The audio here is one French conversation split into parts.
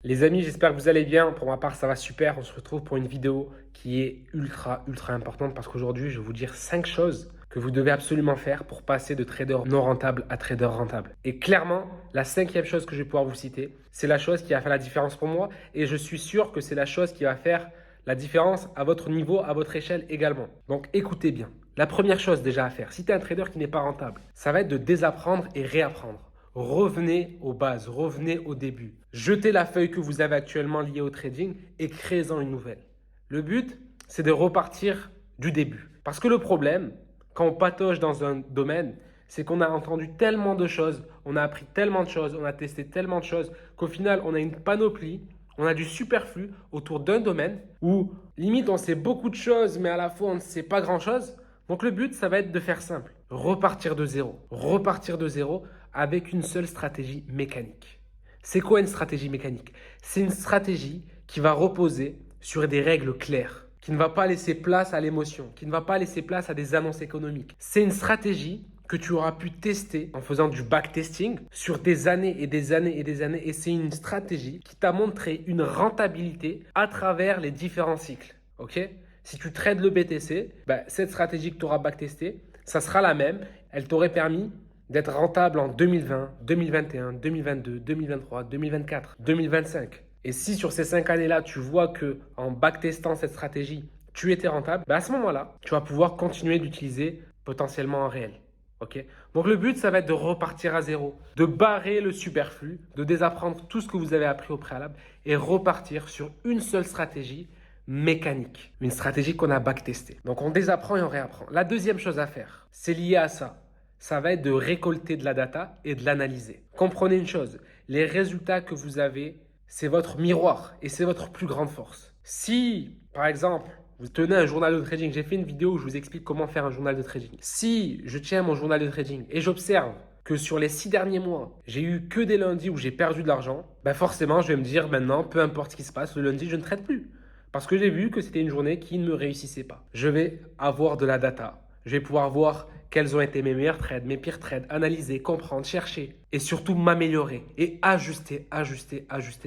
Les amis, j'espère que vous allez bien. Pour ma part, ça va super. On se retrouve pour une vidéo qui est ultra importante parce qu'aujourd'hui, je vais vous dire 5 choses que vous devez absolument faire pour passer de trader non rentable à trader rentable. Et clairement, la cinquième chose que je vais pouvoir vous citer, c'est la chose qui va faire la différence pour moi et je suis sûr que c'est la chose qui va faire la différence à votre niveau, à votre échelle également. Donc écoutez bien. La première chose déjà à faire, si tu es un trader qui n'est pas rentable, ça va être de désapprendre et réapprendre. Revenez aux bases, revenez au début. Jetez la feuille que vous avez actuellement liée au trading et créez-en une nouvelle. Le but, c'est de repartir du début. Parce que le problème, quand on patauge dans un domaine, c'est qu'on a entendu tellement de choses, on a appris tellement de choses, on a testé tellement de choses, qu'au final, on a une panoplie, on a du superflu autour d'un domaine où, limite, on sait beaucoup de choses, mais à la fois, on ne sait pas grand-chose. Donc le but, ça va être de faire simple. Repartir de zéro. Repartir de zéro avec une seule stratégie mécanique. C'est quoi une stratégie mécanique? C'est une stratégie qui va reposer sur des règles claires, qui ne va pas laisser place à l'émotion, qui ne va pas laisser place à des annonces économiques. C'est une stratégie que tu auras pu tester en faisant du backtesting sur des années et des années et des années. Et c'est une stratégie qui t'a montré une rentabilité à travers les différents cycles. Ok? Si tu trades le BTC, cette stratégie que tu auras backtestée, ça sera la même. Elle t'aurait permis d'être rentable en 2020, 2021, 2022, 2023, 2024, 2025. Et si sur ces 5 années-là, tu vois que en backtestant cette stratégie, tu étais rentable, à ce moment-là, tu vas pouvoir continuer d'utiliser potentiellement en réel. Ok. Donc le but, ça va être de repartir à zéro, de barrer le superflu, de désapprendre tout ce que vous avez appris au préalable et repartir sur une seule stratégie mécanique, une stratégie qu'on a backtestée. Donc on désapprend et on réapprend. La deuxième chose à faire, c'est lié à ça. Ça va être de récolter de la data et de l'analyser. Comprenez une chose, les résultats que vous avez, c'est votre miroir et c'est votre plus grande force. Si, par exemple, vous tenez un journal de trading, j'ai fait une vidéo où je vous explique comment faire un journal de trading. Si je tiens mon journal de trading et j'observe que sur les 6 derniers mois, j'ai eu que des lundis où j'ai perdu de l'argent, forcément, je vais me dire maintenant, peu importe ce qui se passe, le lundi, je ne trade plus. Parce que j'ai vu que c'était une journée qui ne me réussissait pas. Je vais avoir de la data. Je vais pouvoir voir quels ont été mes meilleurs trades, mes pires trades, analyser, comprendre, chercher et surtout m'améliorer et ajuster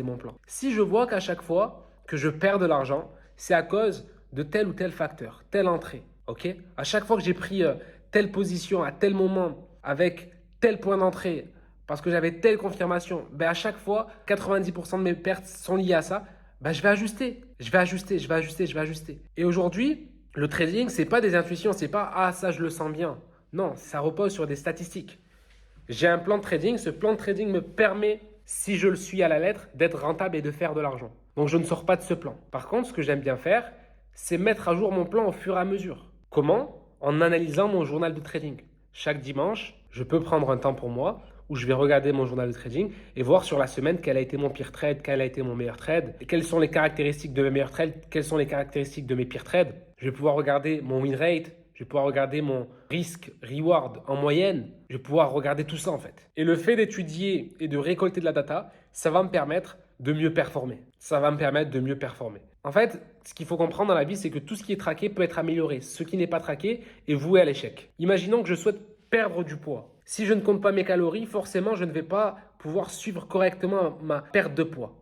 mon plan. Si je vois qu'à chaque fois que je perds de l'argent, c'est à cause de tel ou tel facteur, telle entrée. Ok? À chaque fois que j'ai pris telle position à tel moment avec tel point d'entrée parce que j'avais telle confirmation, à chaque fois, 90% de mes pertes sont liées à ça. Je vais ajuster, je vais ajuster, je vais ajuster, je vais ajuster. Et aujourd'hui, le trading, c'est pas des intuitions, c'est pas ah ça je le sens bien. Non, ça repose sur des statistiques. J'ai un plan de trading, ce plan de trading me permet, si je le suis à la lettre, d'être rentable et de faire de l'argent. Donc je ne sors pas de ce plan. Par contre, ce que j'aime bien faire, c'est mettre à jour mon plan au fur et à mesure. Comment? En analysant mon journal de trading. Chaque dimanche, je peux prendre un temps pour moi où je vais regarder mon journal de trading et voir sur la semaine quel a été mon pire trade, quel a été mon meilleur trade, et quelles sont les caractéristiques de mes meilleurs trades, quelles sont les caractéristiques de mes pires trades. Je vais pouvoir regarder mon win rate, je vais pouvoir regarder mon risque reward en moyenne, je vais pouvoir regarder tout ça en fait. Et le fait d'étudier et de récolter de la data, ça va me permettre de mieux performer. Ça va me permettre de mieux performer. En fait, ce qu'il faut comprendre dans la vie, c'est que tout ce qui est traqué peut être amélioré. Ce qui n'est pas traqué est voué à l'échec. Imaginons que je souhaite perdre du poids. Si je ne compte pas mes calories, forcément, je ne vais pas pouvoir suivre correctement ma perte de poids.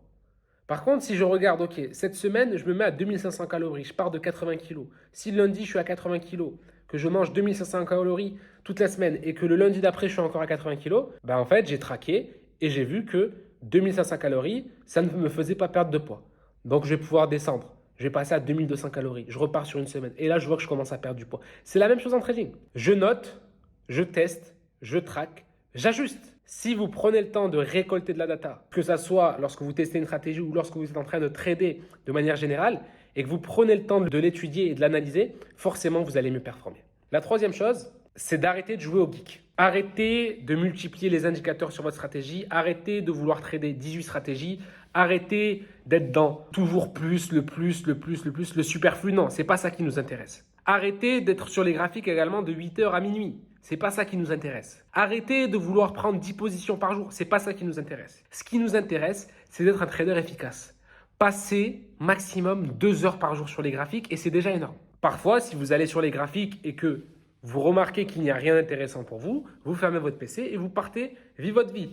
Par contre, si je regarde, ok, cette semaine, je me mets à 2500 calories, je pars de 80 kg. Si le lundi, je suis à 80 kg, que je mange 2500 calories toute la semaine et que le lundi d'après, je suis encore à 80 kg, en fait, j'ai traqué et j'ai vu que 2500 calories, ça ne me faisait pas perdre de poids. Donc, je vais pouvoir descendre. Je vais passer à 2200 calories. Je repars sur une semaine. Et là, je vois que je commence à perdre du poids. C'est la même chose en trading. Je note, je teste, je traque, j'ajuste. Si vous prenez le temps de récolter de la data, que ce soit lorsque vous testez une stratégie ou lorsque vous êtes en train de trader de manière générale, et que vous prenez le temps de l'étudier et de l'analyser, forcément, vous allez mieux performer. La troisième chose, c'est d'arrêter de jouer au geek. Arrêtez de multiplier les indicateurs sur votre stratégie. Arrêtez de vouloir trader 18 stratégies. Arrêtez d'être dans toujours plus, le superflu. Non, c'est pas ça qui nous intéresse. Arrêtez d'être sur les graphiques également de 8h à minuit. C'est pas ça qui nous intéresse. Arrêtez de vouloir prendre 10 positions par jour. C'est pas ça qui nous intéresse. Ce qui nous intéresse, c'est d'être un trader efficace. Passez maximum 2 heures par jour sur les graphiques et c'est déjà énorme. Parfois, si vous allez sur les graphiques et que vous remarquez qu'il n'y a rien d'intéressant pour vous, vous fermez votre PC et vous partez vivre votre vie.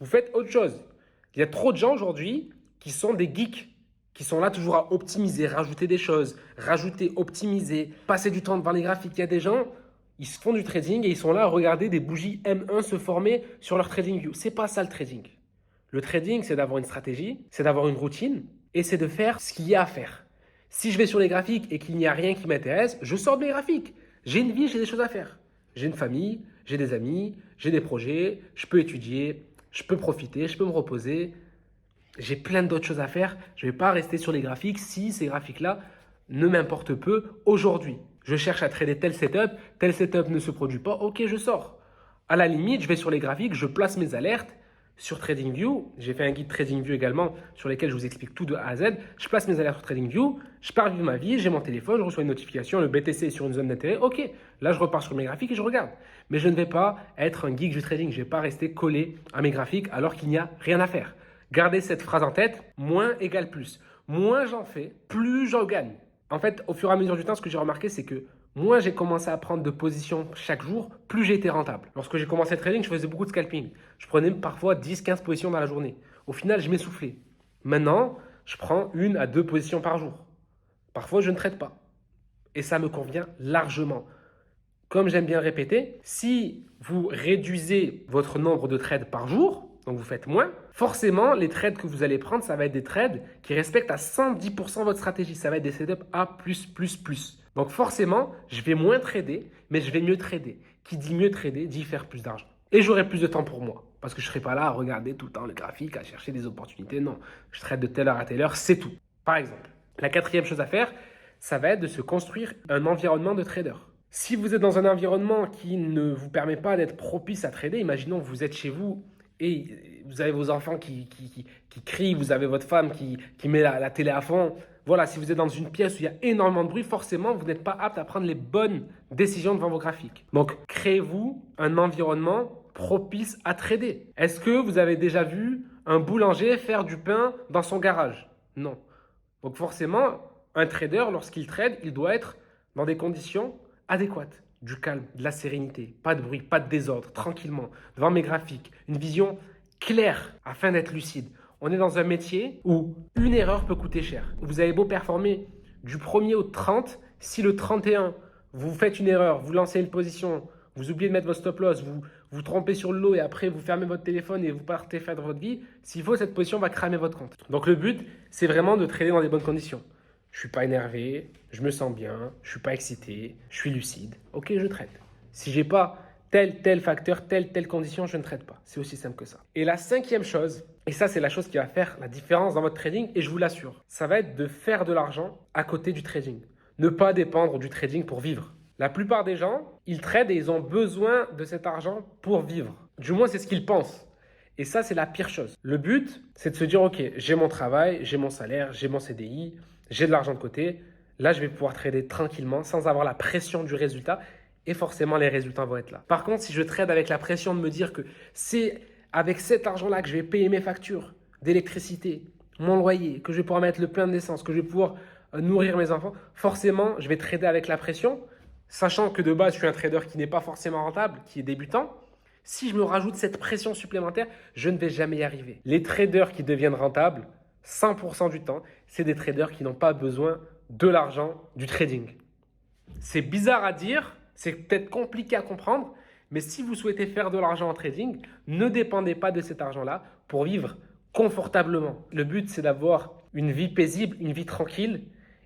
Vous faites autre chose. Il y a trop de gens aujourd'hui qui sont des geeks, qui sont là toujours à optimiser, rajouter des choses, rajouter, optimiser, passer du temps devant les graphiques. Il y a des gens, ils se font du trading et ils sont là à regarder des bougies M1 se former sur leur TradingView. C'est pas ça le trading. Le trading, c'est d'avoir une stratégie, c'est d'avoir une routine et c'est de faire ce qu'il y a à faire. Si je vais sur les graphiques et qu'il n'y a rien qui m'intéresse, je sors de mes graphiques. J'ai une vie, j'ai des choses à faire. J'ai une famille, j'ai des amis, j'ai des projets, je peux étudier, je peux profiter, je peux me reposer. J'ai plein d'autres choses à faire. Je ne vais pas rester sur les graphiques si ces graphiques-là ne m'importent peu aujourd'hui. Je cherche à trader tel setup ne se produit pas, ok, je sors. À la limite, je vais sur les graphiques, je place mes alertes sur TradingView. J'ai fait un guide TradingView également sur lequel je vous explique tout de A à Z. Je place mes alertes sur TradingView, je pars vivre ma vie, j'ai mon téléphone, je reçois une notification, le BTC est sur une zone d'intérêt, ok. Là, je repars sur mes graphiques et je regarde. Mais je ne vais pas être un geek du trading, je ne vais pas rester collé à mes graphiques alors qu'il n'y a rien à faire. Gardez cette phrase en tête, moins égale plus. Moins j'en fais, plus j'en gagne. En fait, au fur et à mesure du temps, ce que j'ai remarqué, c'est que moins j'ai commencé à prendre de positions chaque jour, plus j'ai été rentable. Lorsque j'ai commencé le trading, je faisais beaucoup de scalping. Je prenais parfois 10-15 positions dans la journée. Au final, je m'essoufflais. Maintenant, je prends 1 à 2 positions par jour. Parfois, je ne trade pas. Et ça me convient largement. Comme j'aime bien répéter, si vous réduisez votre nombre de trades par jour, donc vous faites moins, forcément, les trades que vous allez prendre, ça va être des trades qui respectent à 110% votre stratégie. Ça va être des setups A+++. Donc forcément, je vais moins trader, mais je vais mieux trader. Qui dit mieux trader, dit faire plus d'argent. Et j'aurai plus de temps pour moi. Parce que je ne serai pas là à regarder tout le temps le graphique, à chercher des opportunités. Non, je trade de telle heure à telle heure, c'est tout. Par exemple, la 4e chose à faire, ça va être de se construire un environnement de trader. Si vous êtes dans un environnement qui ne vous permet pas d'être propice à trader, imaginons que vous êtes chez vous et vous avez vos enfants qui crient, vous avez votre femme qui met la télé à fond. Voilà, si vous êtes dans une pièce où il y a énormément de bruit, forcément, vous n'êtes pas apte à prendre les bonnes décisions devant vos graphiques. Donc, créez-vous un environnement propice à trader. Est-ce que vous avez déjà vu un boulanger faire du pain dans son garage? Non. Donc, forcément, un trader, lorsqu'il trade, il doit être dans des conditions adéquates. Du calme, de la sérénité, pas de bruit, pas de désordre, tranquillement, devant mes graphiques, une vision claire afin d'être lucide. On est dans un métier où une erreur peut coûter cher. Vous avez beau performer du 1er au 30, si le 31, vous faites une erreur, vous lancez une position, vous oubliez de mettre votre stop loss, vous trompez sur le lot et après vous fermez votre téléphone et vous partez faire de votre vie, s'il faut, cette position va cramer votre compte. Donc le but, c'est vraiment de trader dans des bonnes conditions. Je ne suis pas énervé, je me sens bien, je ne suis pas excité, je suis lucide. Ok, je trade. Si je n'ai pas tel facteur, telle condition, je ne trade pas. C'est aussi simple que ça. Et la 5e chose, et ça c'est la chose qui va faire la différence dans votre trading, et je vous l'assure, ça va être de faire de l'argent à côté du trading. Ne pas dépendre du trading pour vivre. La plupart des gens, ils tradent et ils ont besoin de cet argent pour vivre. Du moins, c'est ce qu'ils pensent. Et ça, c'est la pire chose. Le but, c'est de se dire, ok, j'ai mon travail, j'ai mon salaire, j'ai mon CDI, j'ai de l'argent de côté. Là, je vais pouvoir trader tranquillement sans avoir la pression du résultat. Et forcément, les résultats vont être là. Par contre, si je trade avec la pression de me dire que c'est avec cet argent-là que je vais payer mes factures d'électricité, mon loyer, que je vais pouvoir mettre le plein d'essence, que je vais pouvoir nourrir mes enfants, forcément, je vais trader avec la pression, sachant que de base, je suis un trader qui n'est pas forcément rentable, qui est débutant. Si je me rajoute cette pression supplémentaire, je ne vais jamais y arriver. Les traders qui deviennent rentables, 100% du temps, c'est des traders qui n'ont pas besoin de l'argent du trading. C'est bizarre à dire, c'est peut-être compliqué à comprendre, mais si vous souhaitez faire de l'argent en trading, ne dépendez pas de cet argent-là pour vivre confortablement. Le but, c'est d'avoir une vie paisible, une vie tranquille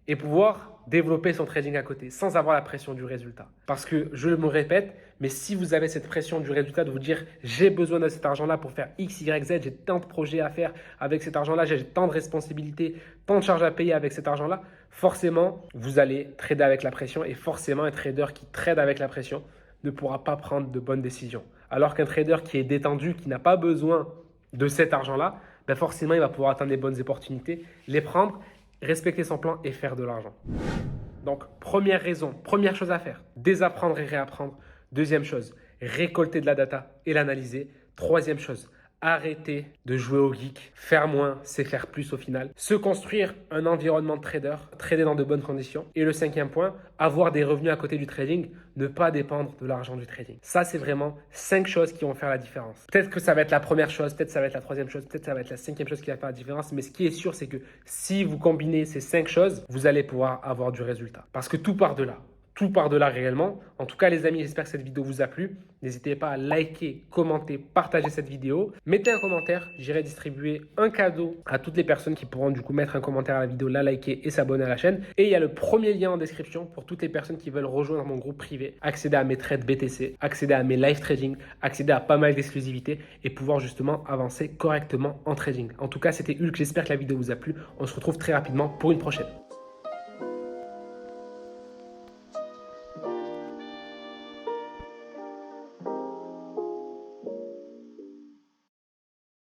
et pouvoir développer son trading à côté sans avoir la pression du résultat. Parce que, je me répète, mais si vous avez cette pression du résultat de vous dire « j'ai besoin de cet argent-là pour faire X, Y, Z, j'ai tant de projets à faire avec cet argent-là, j'ai tant de responsabilités, tant de charges à payer avec cet argent-là », forcément, vous allez trader avec la pression et forcément, un trader qui trade avec la pression ne pourra pas prendre de bonnes décisions. Alors qu'un trader qui est détendu, qui n'a pas besoin de cet argent-là, ben forcément, il va pouvoir atteindre les bonnes opportunités, les prendre, respecter son plan et faire de l'argent. Donc, première raison, première chose à faire, désapprendre et réapprendre. Deuxième chose, récolter de la data et l'analyser. Troisième chose, arrêter de jouer au geek. Faire moins, c'est faire plus au final. Se construire un environnement de trader, trader dans de bonnes conditions. Et le cinquième point, avoir des revenus à côté du trading, ne pas dépendre de l'argent du trading. Ça, c'est vraiment 5 choses qui vont faire la différence. Peut-être que ça va être la première chose, peut-être ça va être la troisième chose, peut-être ça va être la cinquième chose qui va faire la différence. Mais ce qui est sûr, c'est que si vous combinez ces 5 choses, vous allez pouvoir avoir du résultat. Parce que tout part de là. Tout part de là réellement. En tout cas, les amis, j'espère que cette vidéo vous a plu. N'hésitez pas à liker, commenter, partager cette vidéo. Mettez un commentaire. J'irai distribuer un cadeau à toutes les personnes qui pourront du coup mettre un commentaire à la vidéo, la liker et s'abonner à la chaîne. Et il y a le premier lien en description pour toutes les personnes qui veulent rejoindre mon groupe privé, accéder à mes trades BTC, accéder à mes live trading, accéder à pas mal d'exclusivités et pouvoir justement avancer correctement en trading. En tout cas, c'était Hulk. J'espère que la vidéo vous a plu. On se retrouve très rapidement pour une prochaine.